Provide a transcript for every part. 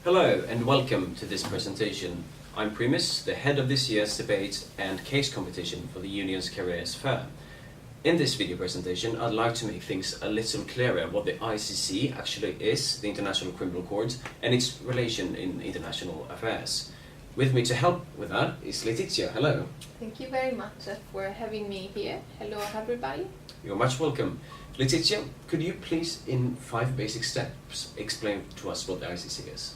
Hello and welcome to this presentation. I'm Primus, the head of this year's debate and case competition for the Union's Careers Fair. In this video presentation, I'd like to make things a little clearer what the ICC actually is, the International Criminal Court, and its relation in international affairs. With me to help with that is Letizia. Hello. Thank you very much for having me here. Hello everybody. You're much welcome. Letizia, could you please, in 5 basic steps, explain to us what the ICC is?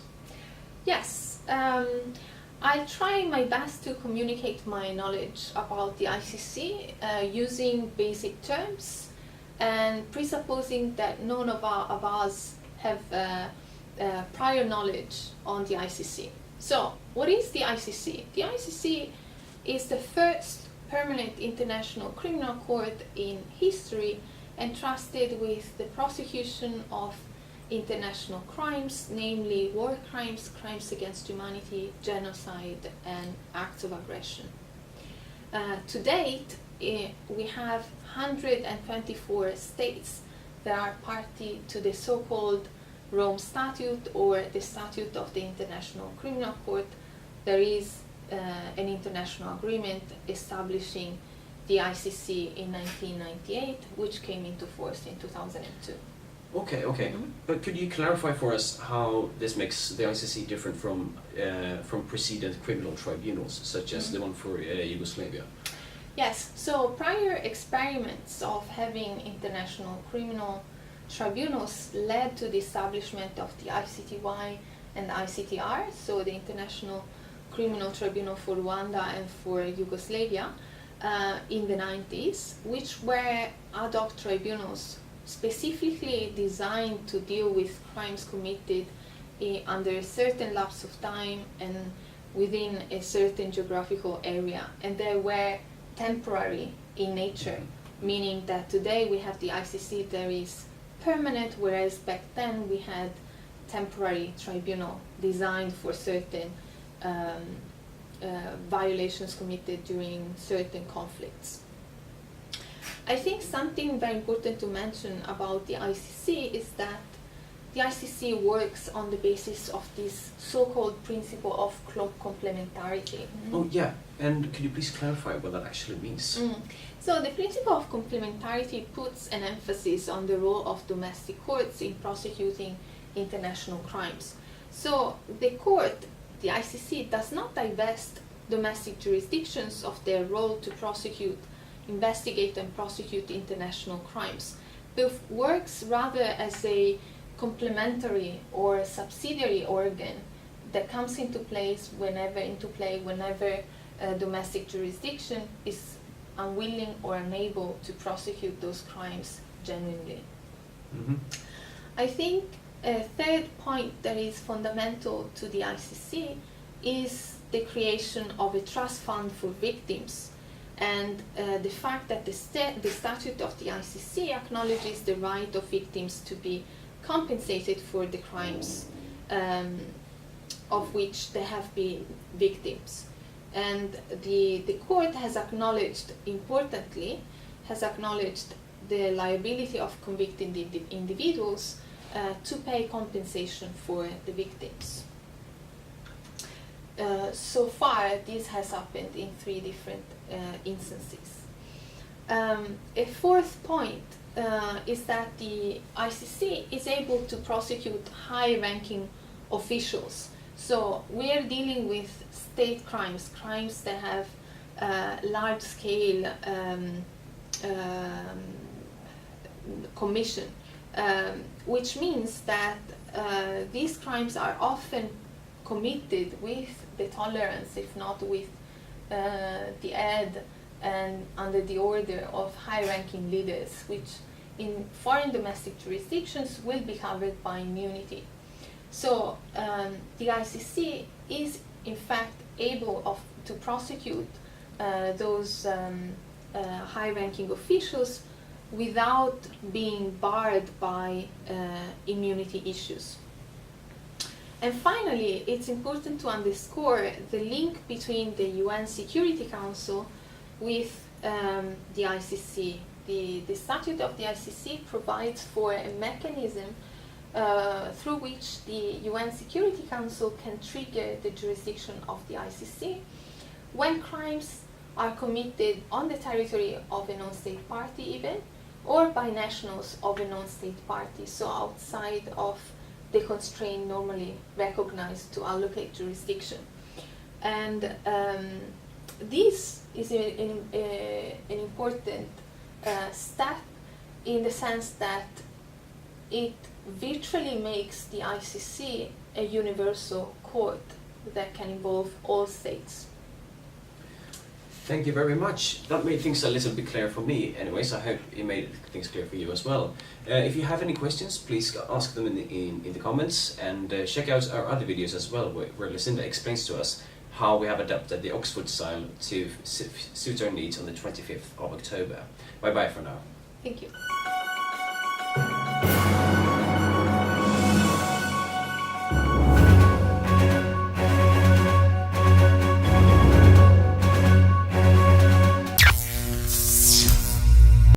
Yes, I try my best to communicate my knowledge about the ICC using basic terms and presupposing that none of us have prior knowledge on the ICC. So, what is the ICC? The ICC is the first permanent international criminal court in history entrusted with the prosecution of international crimes, namely war crimes, crimes against humanity, genocide, and acts of aggression. To date, we have 124 states that are party to the so-called Rome Statute, or the Statute of the International Criminal Court. There is an international agreement establishing the ICC in 1998, which came into force in 2002. Okay. Mm-hmm. But could you clarify for us how this makes the ICC different from precedent criminal tribunals, such as the one for Yugoslavia? Yes, so prior experiments of having international criminal tribunals led to the establishment of the ICTY and ICTR, so the International Criminal Tribunal for Rwanda and for Yugoslavia in the 90s, which were ad hoc tribunals specifically designed to deal with crimes committed under a certain lapse of time and within a certain geographical area, and they were temporary in nature, meaning that today we have the ICC that is permanent, whereas back then we had temporary tribunal designed for certain violations committed during certain conflicts. I think something very important to mention about the ICC is that the ICC works on the basis of this so-called principle of complementarity. Oh yeah, and could you please clarify what that actually means? So the principle of complementarity puts an emphasis on the role of domestic courts in prosecuting international crimes. So the court, the ICC, does not divest domestic jurisdictions of their role to prosecute, investigate and prosecute international crimes, but works rather as a complementary or subsidiary organ that comes into play whenever a domestic jurisdiction is unwilling or unable to prosecute those crimes genuinely. Mm-hmm. I think a third point that is fundamental to the ICC is the creation of a trust fund for victims, and the fact that the statute of the ICC acknowledges the right of victims to be compensated for the crimes of which they have been victims. And the court has acknowledged, importantly, the liability of convicted individuals to pay compensation for the victims. So far, this has happened in 3 different instances. A fourth point is that the ICC is able to prosecute high-ranking officials. So we are dealing with state crimes that have large-scale commission, which means that these crimes are often committed with the tolerance, if not with the aid and under the order of high-ranking leaders, which in foreign domestic jurisdictions will be covered by immunity. So the ICC is in fact able to prosecute those high-ranking officials without being barred by immunity issues. And finally, it's important to underscore the link between the UN Security Council with the ICC. The statute of the ICC provides for a mechanism through which the UN Security Council can trigger the jurisdiction of the ICC when crimes are committed on the territory of a non-state party even, or by nationals of a non-state party, so outside of the constraint normally recognized to allocate jurisdiction. And this is an important step in the sense that it virtually makes the ICC a universal court that can involve all states. Thank you very much. That made things a little bit clearer for me anyways. I hope it made things clear for you as well. If you have any questions, please ask them in the comments, and check out our other videos as well, where Lucinda explains to us how we have adapted the Oxford style to suit our needs on the 25th of October. Bye bye for now. Thank you.